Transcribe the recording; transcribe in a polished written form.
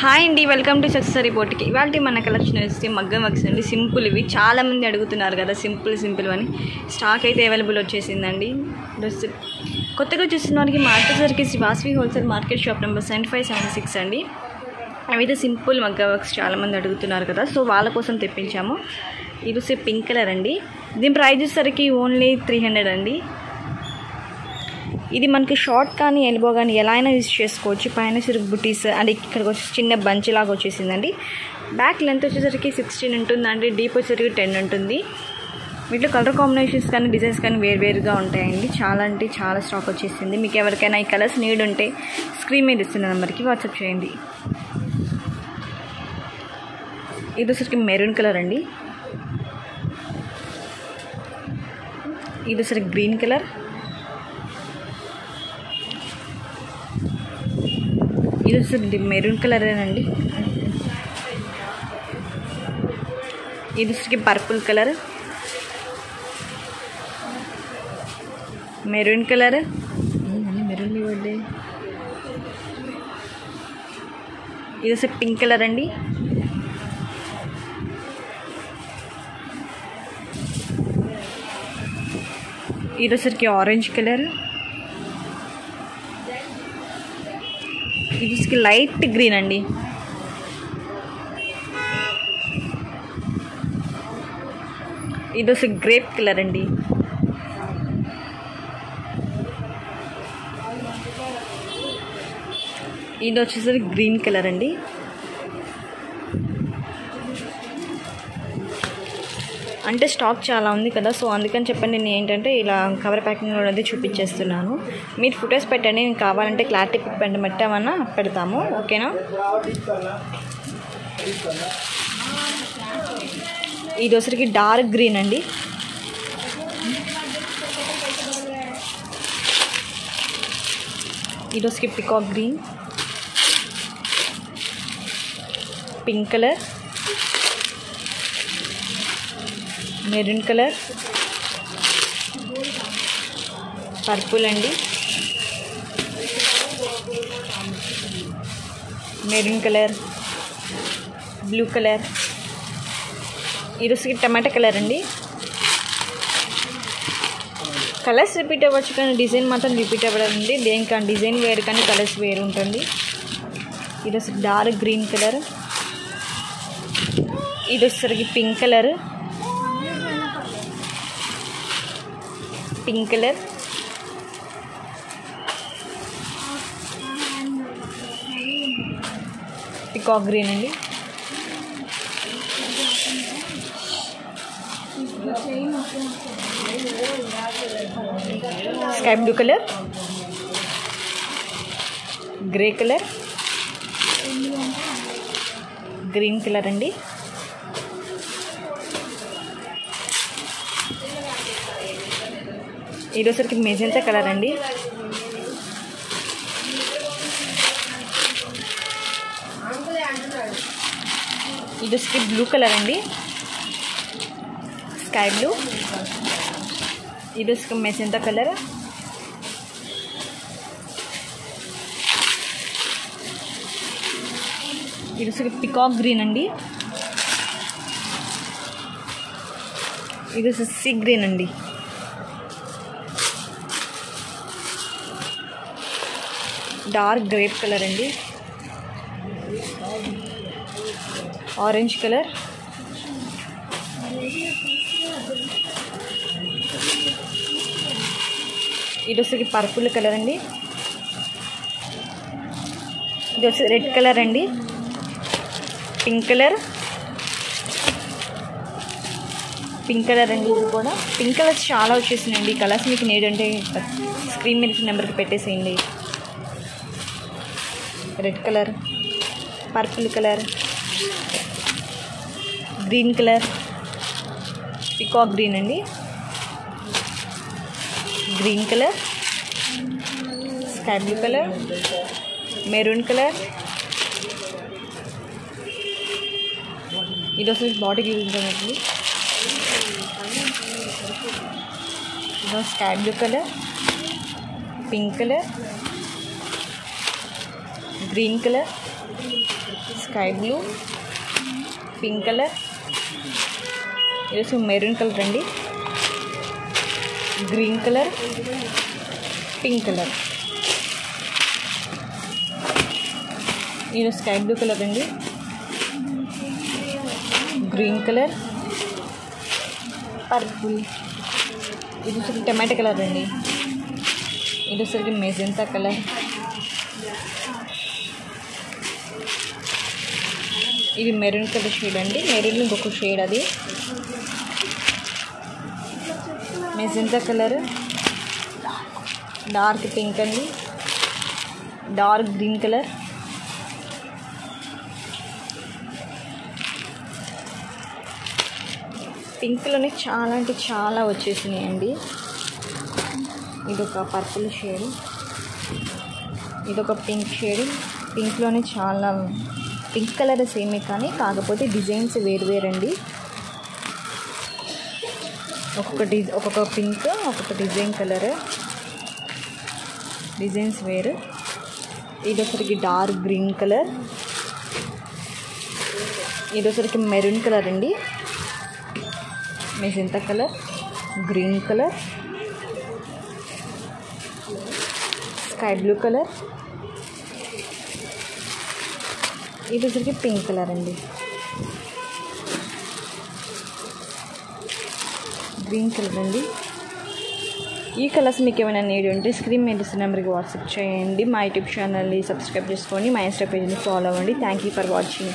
Hi అండి, welcome to success రిపోర్ట్కి. ఇవాళ మన కలెక్షన్ వచ్చి మగ్గం వర్క్స్ అండి. సింపుల్ ఇవి చాలామంది అడుగుతున్నారు కదా, సింపుల్ అని. స్టాక్ అయితే అవైలబుల్ వచ్చేసిందండి. కొత్తగా చూస్తున్న వారికి మార్కెట్ సరికి Vasavi wholesale market shop number 7576 అండి. అవైతే సింపుల్ మగ్గం వర్క్స్ చాలామంది అడుగుతున్నారు కదా, సో వాళ్ళ కోసం తెప్పించాము. ఇది వచ్చి పింక్ కలర్ అండి. దీని ప్రైస్ వచ్చేసరికి ఓన్లీ 300 అండి. ఇది మనకి షార్ట్ కానీ ఎల్బో కానీ ఎలా అయినా యూజ్ చేసుకోవచ్చు. పైన సిరుగు బుటీస్ అండ్ ఇక్కడికి వచ్చి చిన్న బంచ్ లాగా వచ్చేసిందండి. బ్యాక్ లెంత్ వచ్చేసరికి 16 ఉంటుందండి. డీప్ వచ్చేసరికి 10 ఉంటుంది. వీటిలో కలర్ కాంబినేషన్స్ కానీ డిజైన్స్ కానీ వేరువేరుగా ఉంటాయండి. చాలా అంటే చాలా స్టాక్ వచ్చేసింది. మీకు ఎవరికైనా ఈ కలర్స్ నీడ్ ఉంటే స్క్రీన్ మీద ఇస్తున్న నెంబర్కి వాట్సాప్ చేయండి. ఇది వచ్చరికి మెరూన్ కలర్ అండి. ఇది వచ్చరికి గ్రీన్ కలర్. ఇది వచ్చి మెరూన్ కలరేనండి. ఇది వచ్చి purple colour, maroon colour, maroon ఇవ్వండి. ఇది వచ్చి పింక్ కలర్ అండి. ఇది వచ్చరికి ఆరెంజ్ కలర్. ఇది లైట్ గ్రీన్ అండి. ఇది వచ్చి గ్రేప్ కలర్ అండి. ఇది వచ్చేసరికి గ్రీన్ కలర్ అండి. అంటే స్టాక్ చాలా ఉంది కదా, సో అందుకని చెప్పండి నేను ఏంటంటే ఇలా కవర్ ప్యాకింగ్ అనేది చూపించేస్తున్నాను. మీరు ఫొటోస్ పెట్టండి, నేను కావాలంటే క్లారిటీ పెట్టమన్నా పెడతాము, ఓకేనా. ఇది వచ్చరికి డార్క్ గ్రీన్ అండి. ఇది వచ్చరికి peacock green, pink colour, maroon colour, purple అండి, మెరూన్ కలర్, బ్లూ కలర్. ఇది వచ్చి టమాటా కలర్ అండి. కలర్స్ రిపీట్ అవ్వచ్చు కానీ డిజైన్ మాత్రం రిపీట్ అవ్వదండి. దేనికని డిజైన్ వేరు కానీ కలర్స్ వేరు ఉంటుంది. ఇది వచ్చి డార్క్ గ్రీన్ కలర్. ఇది వచ్చేసరికి pink colour, pink colour, peacock green అండి. Sky blue colour, grey colour, green colour అండి. ఇది వచ్చరికి మెజెంటా కలర్ అండి. ఇది వచ్చి బ్లూ కలర్ అండి, స్కై బ్లూ. ఇది వచ్చి మెజెంటా కలర్. ఇది వచ్చి పికాక్ గ్రీన్ అండి. ఇది వచ్చి సీ గ్రీన్ అండి. డార్క్ గ్రేప్ కలర్ అండి. ఆరెంజ్ కలర్, ఇది వచ్చి పర్పుల్ కలర్ అండి. ఇది వచ్చి రెడ్ కలర్ అండి. పింక్ కలర్, పింక్ కలర్ అండి. ఇది కూడా పింక్ కలర్స్ చాలా వచ్చేసినాయండి. కలర్స్ మీకు నేడంటే స్క్రీన్ మీద నెంబర్కి పెట్టేసేయండి. Red colour, purple colour, green colour, peacock green అండి, green colour, sky blue colour, maroon colour. ఇది వచ్చి బాడీకి యూజ్ ఉంటుంది. ఇది sky blue colour, pink colour, green colour, sky blue, pink colour, ఇది మెరూన్ కలర్ అండి, గ్రీన్ కలర్, పింక్ కలర్, ఇది sky blue colour అండి, గ్రీన్ కలర్, పర్పుల్, ఇది వచ్చేసి టమాటో కలర్ అండి, ఇది వచ్చేసరికి మెజెంతా కలర్, ఇది మెరూన్ కలర్ షేడ్ అండి, మెరూన్ ఇంకొక షేడ్ అది, మెజెంతా కలర్, డార్క్ పింక్ అండి, డార్క్ గ్రీన్ కలర్, పింక్లోనే చాలా అంటే చాలా వచ్చేసినాయి అండి. ఇదొక పర్పుల్ షేడ్, ఇదొక పింక్ షేడ్, పింక్లోనే చాలా పింక్ కలర్ సేమే కానీ కాకపోతే డిజైన్స్ వేరువేరండి. ఒక్కొక్క పింక్, ఒక్కొక్క డిజైన్ కలర్, డిజైన్స్ వేరు. ఇదొకరికి డార్క్ గ్రీన్ కలర్, ఇదొకరికి మెరూన్ కలర్ అండి, magenta colour, green colour, sky blue colour, ఇది వచ్చరికి పింక్ కలర్ అండి, గ్రీన్ కలర్ అండి. ఈ కలర్స్ మీకు ఏమైనా నీడ్ ఉంటే స్క్రీన్ మీద ఇస్తున్న నెంబర్కి వాట్సాప్ చేయండి. మా యూట్యూబ్ ఛానల్ని సబ్స్క్రైబ్ చేసుకోండి, మా ఇన్స్టా పేజ్ని ఫాలో అవ్వండి. Thank you for watching.